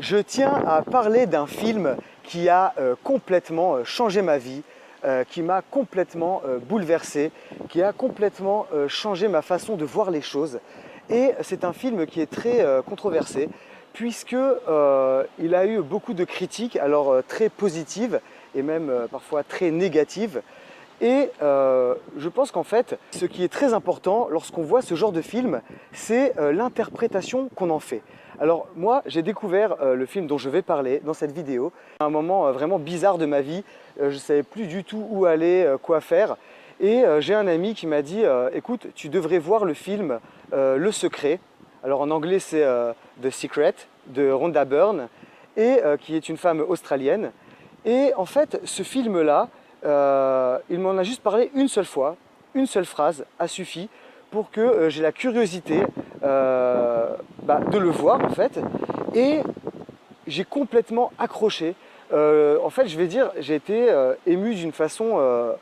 Je tiens à parler d'un film qui a complètement changé ma vie, qui m'a complètement bouleversé, qui a complètement changé ma façon de voir les choses. Et c'est un film qui est très controversé, puisque il a eu beaucoup de critiques, alors très positives et même parfois très négatives. Et je pense qu'en fait, ce qui est très important lorsqu'on voit ce genre de film, c'est l'interprétation qu'on en fait. Alors moi, j'ai découvert le film dont je vais parler dans cette vidéo à un moment vraiment bizarre de ma vie. Je ne savais plus du tout où aller, quoi faire. Et j'ai un ami qui m'a dit écoute, tu devrais voir le film Le Secret. Alors en anglais, c'est The Secret de Rhonda Byrne, et qui est une femme australienne. Et en fait, ce film-là, il m'en a juste parlé une seule fois, une seule phrase a suffi pour que j'ai la curiosité de le voir en fait. Et j'ai complètement accroché. En fait, je vais dire, j'ai été ému d'une façon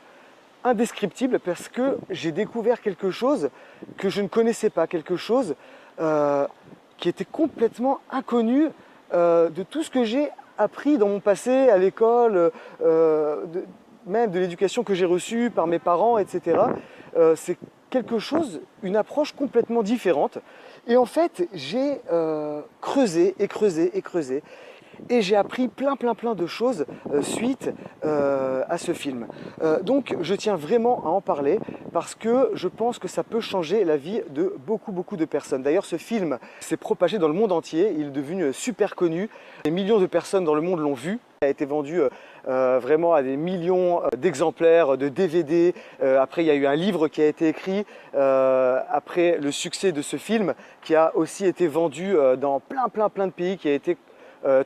indescriptible parce que j'ai découvert quelque chose que je ne connaissais pas, quelque chose qui était complètement inconnu de tout ce que j'ai appris dans mon passé, à l'école, même de l'éducation que j'ai reçue par mes parents, etc. C'est quelque chose, une approche complètement différente. Et en fait, j'ai creusé et creusé et creusé. Et j'ai appris plein de choses suite à ce film. Donc je tiens vraiment à en parler parce que je pense que ça peut changer la vie de beaucoup de personnes. D'ailleurs ce film s'est propagé dans le monde entier, il est devenu super connu. Des millions de personnes dans le monde l'ont vu. Il a été vendu vraiment à des millions d'exemplaires, de DVD. Après il y a eu un livre qui a été écrit après le succès de ce film qui a aussi été vendu dans plein de pays, qui a été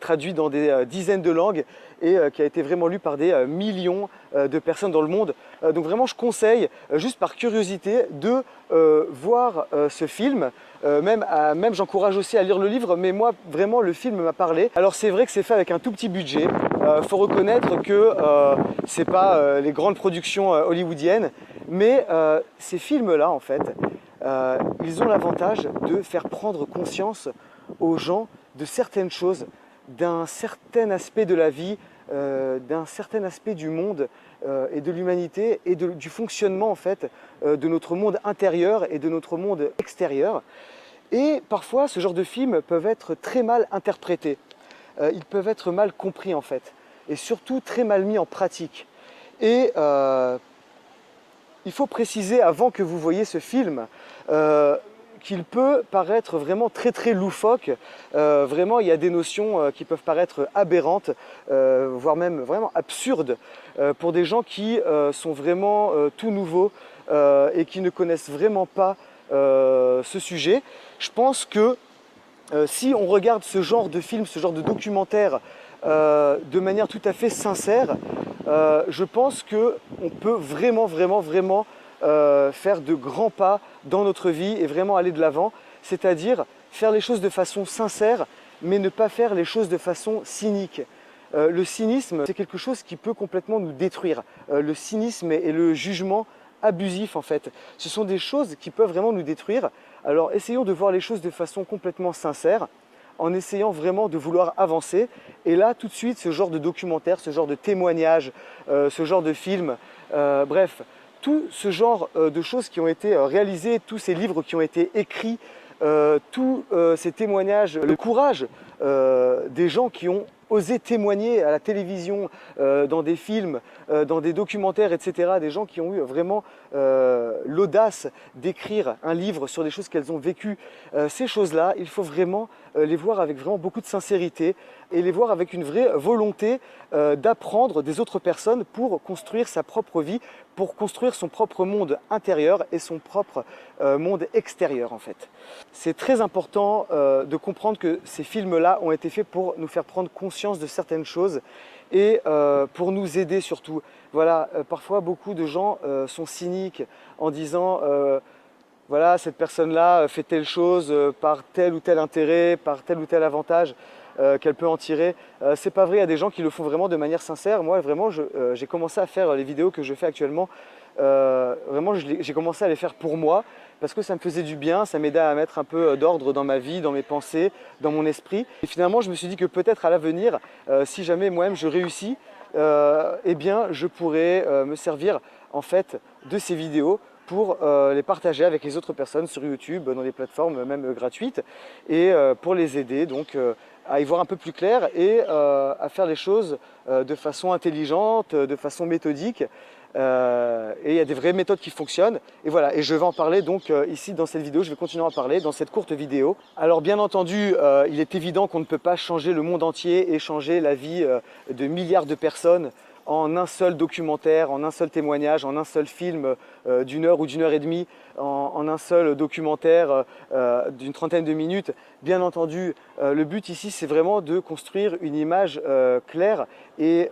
traduit dans des dizaines de langues et qui a été vraiment lu par des millions de personnes dans le monde. Donc vraiment je conseille, juste par curiosité, de voir ce film. Même j'encourage aussi à lire le livre, mais moi vraiment le film m'a parlé. Alors c'est vrai que c'est fait avec un tout petit budget. Faut reconnaître que c'est pas les grandes productions hollywoodiennes, mais ces films-là en fait, ils ont l'avantage de faire prendre conscience aux gens de certaines choses, d'un certain aspect de la vie, d'un certain aspect du monde et de l'humanité et du fonctionnement en fait de notre monde intérieur et de notre monde extérieur. Et parfois, ce genre de films peuvent être très mal interprétés. Ils peuvent être mal compris en fait, et surtout très mal mis en pratique. Et il faut préciser avant que vous voyez ce film qu'il peut paraître vraiment très loufoque. Vraiment, il y a des notions qui peuvent paraître aberrantes, voire même vraiment absurdes pour des gens qui sont vraiment tout nouveaux et qui ne connaissent vraiment pas ce sujet. Je pense que si on regarde ce genre de film, ce genre de documentaire de manière tout à fait sincère, je pense qu'on peut vraiment faire de grands pas dans notre vie et vraiment aller de l'avant, c'est-à-dire faire les choses de façon sincère, mais ne pas faire les choses de façon cynique. Le cynisme, c'est quelque chose qui peut complètement nous détruire. Le cynisme et le jugement abusif, en fait, ce sont des choses qui peuvent vraiment nous détruire. Alors essayons de voir les choses de façon complètement sincère, en essayant vraiment de vouloir avancer. Et là, tout de suite, ce genre de documentaire, ce genre de témoignage, ce genre de film, bref, tout ce genre de choses qui ont été réalisées, tous ces livres qui ont été écrits, tous ces témoignages, le courage des gens qui ont osé témoigner à la télévision, dans des films, dans des documentaires, etc. Des gens qui ont eu vraiment l'audace d'écrire un livre sur des choses qu'elles ont vécues. Ces choses-là, il faut vraiment les voir avec vraiment beaucoup de sincérité et les voir avec une vraie volonté d'apprendre des autres personnes pour construire sa propre vie, pour construire son propre monde intérieur et son propre monde extérieur en fait. C'est très important de comprendre que ces films-là ont été faits pour nous faire prendre conscience de certaines choses et pour nous aider surtout. Voilà, parfois beaucoup de gens sont cyniques en disant voilà, cette personne-là fait telle chose par tel ou tel intérêt, par tel ou tel avantage qu'elle peut en tirer. C'est pas vrai, il y a des gens qui le font vraiment de manière sincère. Moi, vraiment, j'ai commencé à faire les vidéos que je fais actuellement. Vraiment, j'ai commencé à les faire pour moi. parce que ça me faisait du bien, ça m'aidait à mettre un peu d'ordre dans ma vie, dans mes pensées, dans mon esprit. Et finalement, je me suis dit que peut-être à l'avenir, si jamais moi-même je réussis, eh bien, je pourrais me servir en fait de ces vidéos pour les partager avec les autres personnes sur YouTube, dans des plateformes même gratuites, et pour les aider donc à y voir un peu plus clair et à faire les choses de façon intelligente, de façon méthodique. Et il y a des vraies méthodes qui fonctionnent. Et voilà, et je vais en parler donc ici dans cette vidéo, je vais continuer à en parler dans cette courte vidéo. Alors bien entendu, il est évident qu'on ne peut pas changer le monde entier et changer la vie de milliards de personnes en un seul documentaire, en un seul témoignage, en un seul film d'une heure ou d'une heure et demie, en un seul documentaire d'une trentaine de minutes. Bien entendu, le but ici, c'est vraiment de construire une image claire et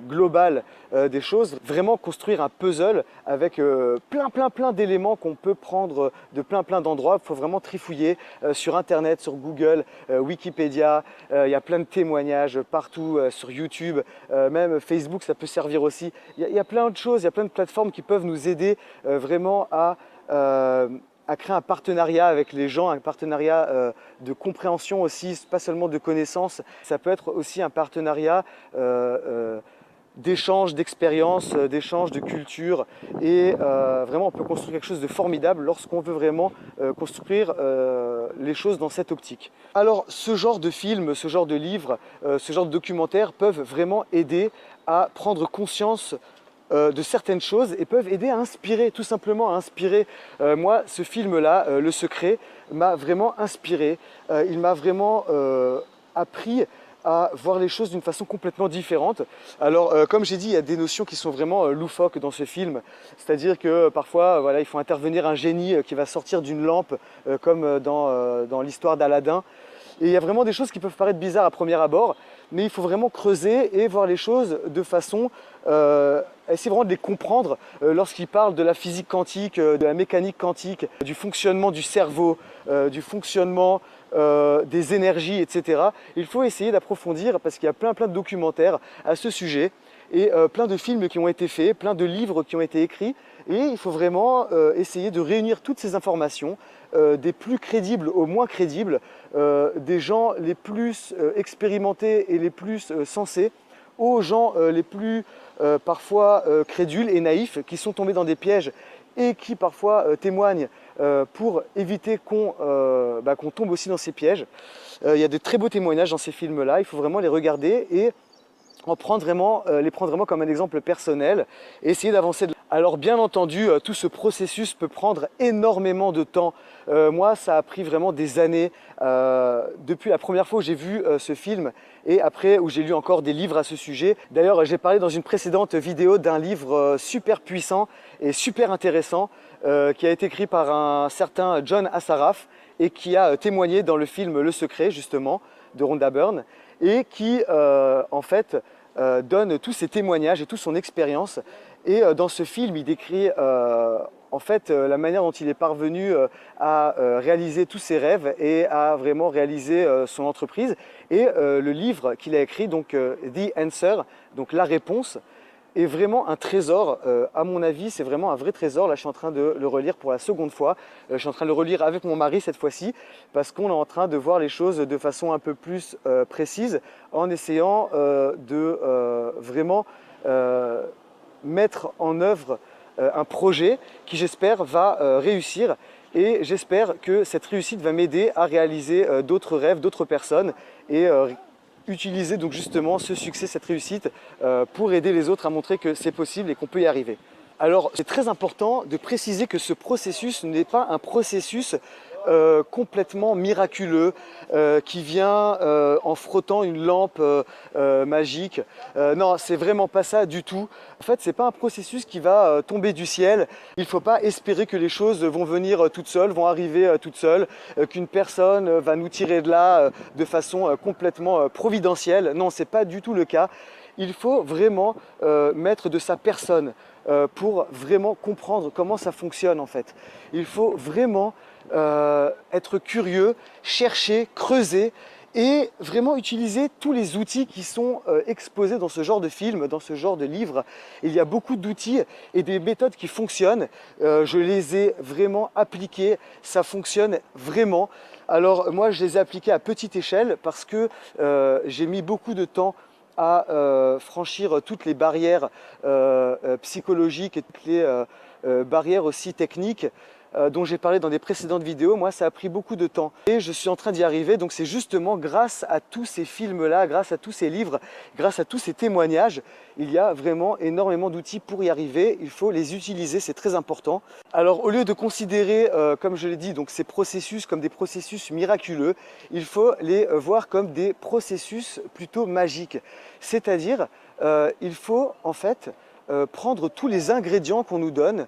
globale des choses, vraiment construire un puzzle avec plein d'éléments qu'on peut prendre de plein d'endroits. Il faut vraiment trifouiller sur Internet, sur Google, Wikipédia, il y a plein de témoignages partout, sur YouTube, même Facebook, ça peut servir aussi. Il y a plein de choses, il y a plein de plateformes qui peuvent nous aider vraiment à créer un partenariat avec les gens, un partenariat de compréhension aussi, pas seulement de connaissances. Ça peut être aussi un partenariat d'échange d'expériences, d'échange de culture, et vraiment on peut construire quelque chose de formidable lorsqu'on veut vraiment construire les choses dans cette optique. Alors ce genre de film, ce genre de livre, ce genre de documentaire peuvent vraiment aider à prendre conscience de certaines choses et peuvent aider à inspirer, tout simplement à inspirer. Moi, ce film-là, Le Secret, m'a vraiment inspiré. Il m'a vraiment appris à voir les choses d'une façon complètement différente. Alors, comme j'ai dit, il y a des notions qui sont vraiment loufoques dans ce film. C'est-à-dire que parfois, voilà, il faut intervenir un génie qui va sortir d'une lampe, comme dans l'histoire d'Aladin. Et il y a vraiment des choses qui peuvent paraître bizarres à premier abord, mais il faut vraiment creuser et voir les choses de façon essayer vraiment de les comprendre lorsqu'il parle de la physique quantique, de la mécanique quantique, du fonctionnement du cerveau, du fonctionnement des énergies, etc. Il faut essayer d'approfondir parce qu'il y a plein de documentaires à ce sujet et plein de films qui ont été faits, plein de livres qui ont été écrits, et il faut vraiment essayer de réunir toutes ces informations, des plus crédibles aux moins crédibles, des gens les plus expérimentés et les plus sensés, aux gens les plus parfois crédules et naïfs, qui sont tombés dans des pièges et qui parfois témoignent pour éviter qu'on tombe aussi dans ces pièges. Il y a de très beaux témoignages dans ces films-là, il faut vraiment les regarder et les prendre vraiment comme un exemple personnel et essayer d'avancer. Alors bien entendu, tout ce processus peut prendre énormément de temps. Moi, ça a pris vraiment des années depuis la première fois où j'ai vu ce film et après où j'ai lu encore des livres à ce sujet. D'ailleurs, j'ai parlé dans une précédente vidéo d'un livre super puissant et super intéressant qui a été écrit par un certain John Assaraf et qui a témoigné dans le film Le Secret, justement, de Rhonda Byrne, et qui, en fait, donne tous ses témoignages et toute son expérience. Et dans ce film, il décrit en fait la manière dont il est parvenu à réaliser tous ses rêves et à vraiment réaliser son entreprise. Et le livre qu'il a écrit, donc The Answer, donc la réponse, est vraiment un trésor. À mon avis, c'est vraiment un vrai trésor. Là, je suis en train de le relire pour la seconde fois. Je suis en train de le relire avec mon mari cette fois-ci, parce qu'on est en train de voir les choses de façon un peu plus précise, en essayant de vraiment mettre en œuvre un projet qui, j'espère, va réussir. Et j'espère que cette réussite va m'aider à réaliser d'autres rêves, d'autres personnes, et utiliser donc justement ce succès, cette réussite pour aider les autres à montrer que c'est possible et qu'on peut y arriver. Alors c'est très important de préciser que ce processus n'est pas un processus complètement miraculeux qui vient en frottant une lampe magique. Non, c'est vraiment pas ça du tout. En fait, c'est pas un processus qui va tomber du ciel. Il ne faut pas espérer que les choses vont venir toutes seules, vont arriver toutes seules, qu'une personne va nous tirer de là de façon complètement providentielle. Non, c'est pas du tout le cas. Il faut vraiment mettre de sa personne pour vraiment comprendre comment ça fonctionne en fait. Il faut vraiment être curieux, chercher, creuser et vraiment utiliser tous les outils qui sont exposés dans ce genre de film, dans ce genre de livre. Il y a beaucoup d'outils et des méthodes qui fonctionnent. Je les ai vraiment appliquées, ça fonctionne vraiment. Alors moi, je les ai appliquées à petite échelle parce que j'ai mis beaucoup de temps à franchir toutes les barrières psychologiques et toutes les barrières aussi techniques dont j'ai parlé dans des précédentes vidéos. Moi, ça a pris beaucoup de temps et je suis en train d'y arriver. Donc c'est justement grâce à tous ces films-là, grâce à tous ces livres, grâce à tous ces témoignages, il y a vraiment énormément d'outils pour y arriver. Il faut les utiliser, c'est très important. Alors au lieu de considérer, comme je l'ai dit, donc ces processus comme des processus miraculeux, il faut les voir comme des processus plutôt magiques. C'est-à-dire, il faut en fait prendre tous les ingrédients qu'on nous donne,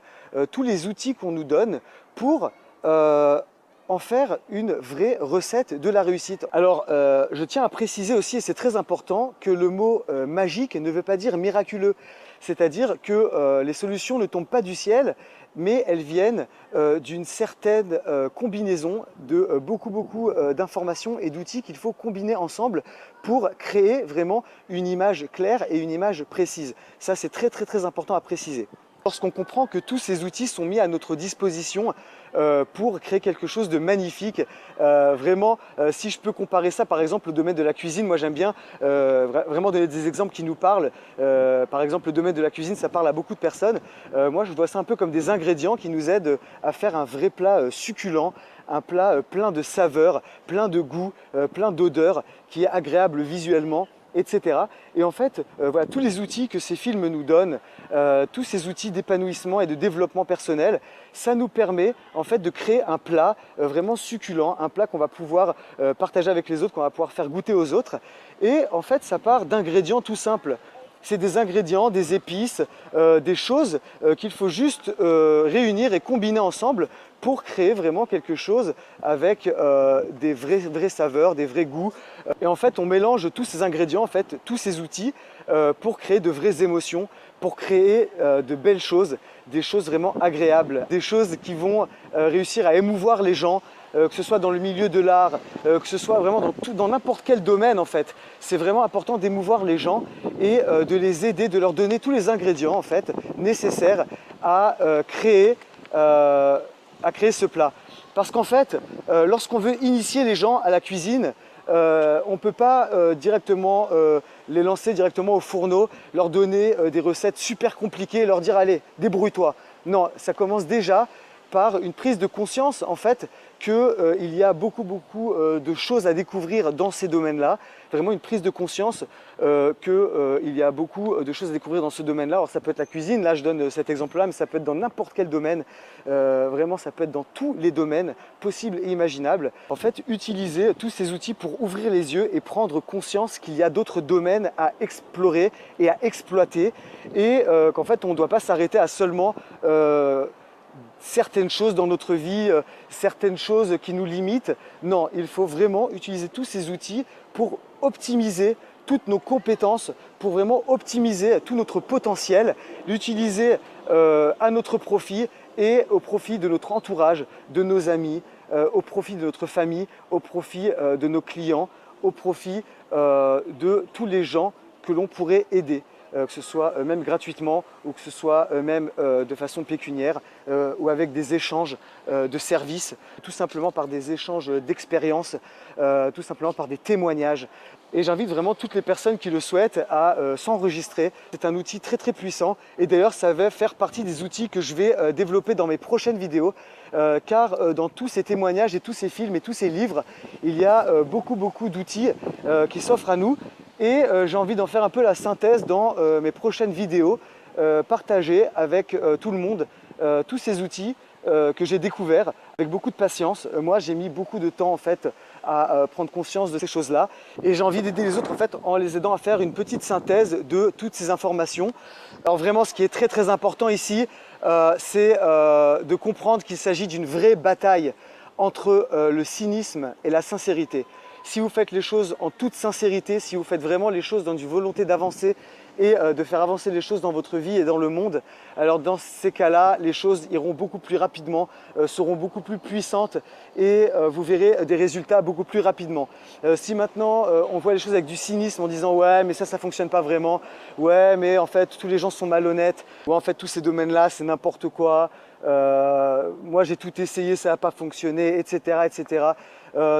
tous les outils qu'on nous donne pour en faire une vraie recette de la réussite. Alors, je tiens à préciser aussi, et c'est très important, que le mot magique ne veut pas dire miraculeux. C'est-à-dire que les solutions ne tombent pas du ciel, mais elles viennent d'une certaine combinaison de beaucoup d'informations et d'outils qu'il faut combiner ensemble pour créer vraiment une image claire et une image précise. Ça, c'est très important à préciser. Lorsqu'on comprend que tous ces outils sont mis à notre disposition pour créer quelque chose de magnifique, vraiment, si je peux comparer ça par exemple au domaine de la cuisine, moi j'aime bien vraiment donner des exemples qui nous parlent. Par exemple, le domaine de la cuisine, ça parle à beaucoup de personnes. Moi, je vois ça un peu comme des ingrédients qui nous aident à faire un vrai plat succulent, un plat plein de saveurs, plein de goûts, plein d'odeurs, qui est agréable visuellement, etc. Et en fait, voilà, tous les outils que ces films nous donnent, tous ces outils d'épanouissement et de développement personnel, ça nous permet en fait de créer un plat vraiment succulent, un plat qu'on va pouvoir partager avec les autres, qu'on va pouvoir faire goûter aux autres. Et en fait, ça part d'ingrédients tout simples. C'est des ingrédients, des épices, des choses qu'il faut juste réunir et combiner ensemble pour créer vraiment quelque chose avec des vraies saveurs, des vrais goûts. Et en fait, on mélange tous ces ingrédients, en fait, tous ces outils pour créer de vraies émotions, pour créer de belles choses, des choses vraiment agréables, des choses qui vont réussir à émouvoir les gens, que ce soit dans le milieu de l'art, que ce soit vraiment dans n'importe quel domaine en fait. C'est vraiment important d'émouvoir les gens et de les aider, de leur donner tous les ingrédients en fait nécessaires à créer ce plat. Parce qu'en fait, lorsqu'on veut initier les gens à la cuisine, on ne peut pas directement les lancer directement au fourneau, leur donner des recettes super compliquées et leur dire allez, débrouille-toi. Non, ça commence déjà par une prise de conscience en fait qu'il y a beaucoup de choses à découvrir dans ces domaines-là. Vraiment une prise de conscience qu'il y a beaucoup de choses à découvrir dans ce domaine-là. Alors ça peut être la cuisine, là je donne cet exemple-là, mais ça peut être dans n'importe quel domaine. Vraiment ça peut être dans tous les domaines possibles et imaginables. En fait, utiliser tous ces outils pour ouvrir les yeux et prendre conscience qu'il y a d'autres domaines à explorer et à exploiter et qu'en fait on ne doit pas s'arrêter à seulement certaines choses dans notre vie, certaines choses qui nous limitent. Non, il faut vraiment utiliser tous ces outils pour optimiser toutes nos compétences, pour vraiment optimiser tout notre potentiel, l'utiliser à notre profit et au profit de notre entourage, de nos amis, au profit de notre famille, au profit de nos clients, au profit de tous les gens que l'on pourrait aider. Que ce soit même gratuitement ou que ce soit même de façon pécuniaire ou avec des échanges de services, tout simplement par des échanges d'expériences, tout simplement par des témoignages. Et j'invite vraiment toutes les personnes qui le souhaitent à s'enregistrer. C'est un outil très puissant et d'ailleurs ça va faire partie des outils que je vais développer dans mes prochaines vidéos car dans tous ces témoignages et tous ces films et tous ces livres, il y a beaucoup d'outils qui s'offrent à nous. Et j'ai envie d'en faire un peu la synthèse dans mes prochaines vidéos, partager avec tout le monde tous ces outils que j'ai découverts avec beaucoup de patience. Moi, j'ai mis beaucoup de temps en fait à prendre conscience de ces choses-là et j'ai envie d'aider les autres en fait en les aidant à faire une petite synthèse de toutes ces informations. Alors vraiment, ce qui est très important ici, c'est de comprendre qu'il s'agit d'une vraie bataille entre le cynisme et la sincérité. Si vous faites les choses en toute sincérité, si vous faites vraiment les choses dans une volonté d'avancer et de faire avancer les choses dans votre vie et dans le monde, alors dans ces cas-là, les choses iront beaucoup plus rapidement, seront beaucoup plus puissantes et vous verrez des résultats beaucoup plus rapidement. Si maintenant on voit les choses avec du cynisme en disant ouais mais ça fonctionne pas vraiment, ouais mais en fait tous les gens sont malhonnêtes, ou en fait tous ces domaines-là c'est n'importe quoi, moi j'ai tout essayé, ça n'a pas fonctionné, etc. etc.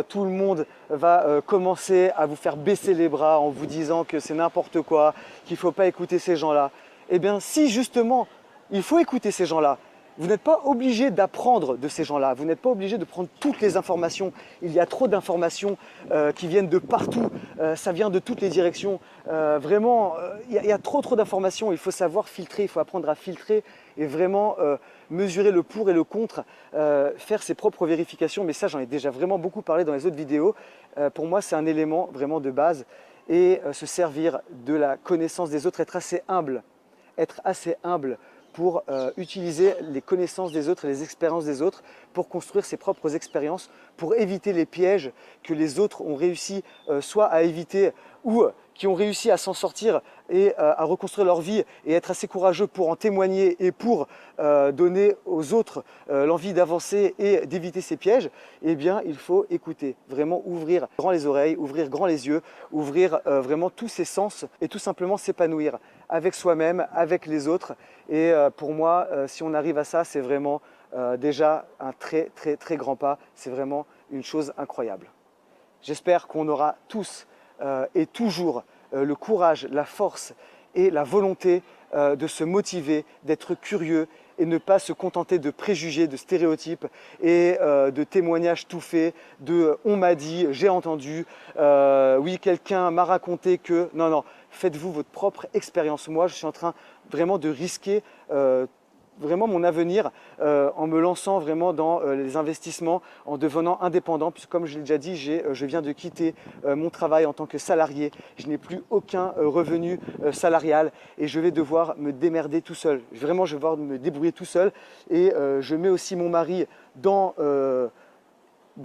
Tout le monde va commencer à vous faire baisser les bras en vous disant que c'est n'importe quoi, qu'il ne faut pas écouter ces gens-là. Eh bien si justement il faut écouter ces gens-là, vous n'êtes pas obligé d'apprendre de ces gens-là, vous n'êtes pas obligé de prendre toutes les informations. Il y a trop d'informations qui viennent de partout, ça vient de toutes les directions. Vraiment, il y a trop d'informations, il faut savoir filtrer, il faut apprendre à filtrer et vraiment mesurer le pour et le contre, faire ses propres vérifications. Mais ça, j'en ai déjà vraiment beaucoup parlé dans les autres vidéos. Pour moi, c'est un élément vraiment de base. Et se servir de la connaissance des autres, être assez humble pour utiliser les connaissances des autres et les expériences des autres pour construire ses propres expériences, pour éviter les pièges que les autres ont réussi soit à éviter ou qui ont réussi à s'en sortir et à reconstruire leur vie et être assez courageux pour en témoigner et pour donner aux autres l'envie d'avancer et d'éviter ces pièges. Eh bien, il faut écouter, vraiment ouvrir grand les oreilles, ouvrir grand les yeux, ouvrir vraiment tous ses sens et tout simplement s'épanouir avec soi-même, avec les autres. Et pour moi, si on arrive à ça, c'est vraiment déjà un très grand pas. C'est vraiment une chose incroyable. J'espère qu'on aura tous et toujours le courage, la force et la volonté de se motiver, d'être curieux et ne pas se contenter de préjugés, de stéréotypes et de témoignages tout faits, de « on m'a dit »,« j'ai entendu »,« oui, quelqu'un m'a raconté que… » Non, non, faites-vous votre propre expérience. Moi, je suis en train vraiment de risquer vraiment mon avenir en me lançant vraiment dans les investissements, en devenant indépendant, puisque comme je l'ai déjà dit, je viens de quitter mon travail en tant que salarié, je n'ai plus aucun revenu salarial et je vais devoir me démerder tout seul. Vraiment, je vais devoir me débrouiller tout seul et je mets aussi mon mari dans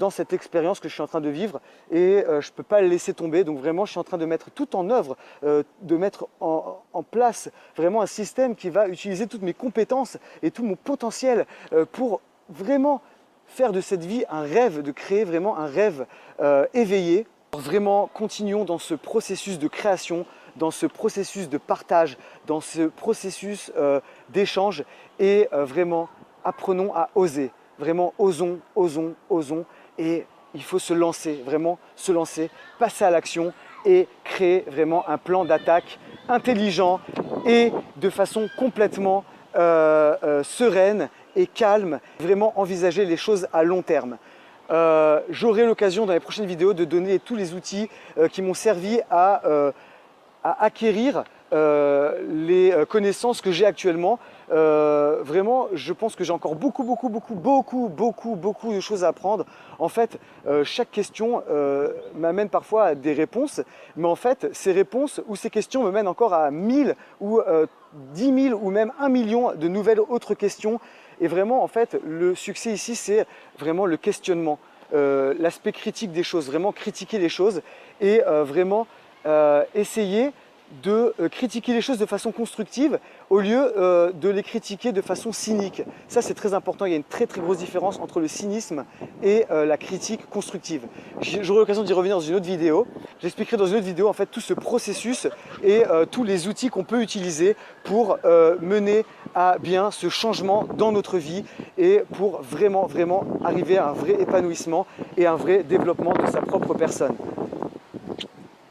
cette expérience que je suis en train de vivre et je ne peux pas le laisser tomber. Donc vraiment, je suis en train de mettre tout en œuvre, de mettre en place vraiment un système qui va utiliser toutes mes compétences et tout mon potentiel pour vraiment faire de cette vie un rêve, de créer vraiment un rêve éveillé. Vraiment, continuons dans ce processus de création, dans ce processus de partage, dans ce processus d'échange et vraiment, apprenons à oser. Vraiment, osons, osons, osons. Et il faut se lancer, vraiment se lancer, passer à l'action et créer vraiment un plan d'attaque intelligent et de façon complètement sereine et calme. Vraiment envisager les choses à long terme. J'aurai l'occasion dans les prochaines vidéos de donner tous les outils qui m'ont servi à acquérir les connaissances que j'ai actuellement. Vraiment, je pense que j'ai encore beaucoup de choses à apprendre. En fait, chaque question m'amène parfois à des réponses, mais en fait, ces réponses ou ces questions me mènent encore à 1000 ou 10 000 ou même 1 million de nouvelles autres questions. Et vraiment, en fait, le succès ici, c'est vraiment le questionnement, l'aspect critique des choses, vraiment critiquer les choses et vraiment essayer de critiquer les choses de façon constructive au lieu de les critiquer de façon cynique. Ça, c'est très important. Il y a une très grosse différence entre le cynisme et la critique constructive. J'aurai l'occasion d'y revenir dans une autre vidéo. J'expliquerai dans une autre vidéo en fait tout ce processus et tous les outils qu'on peut utiliser pour mener à bien ce changement dans notre vie et pour vraiment arriver à un vrai épanouissement et un vrai développement de sa propre personne.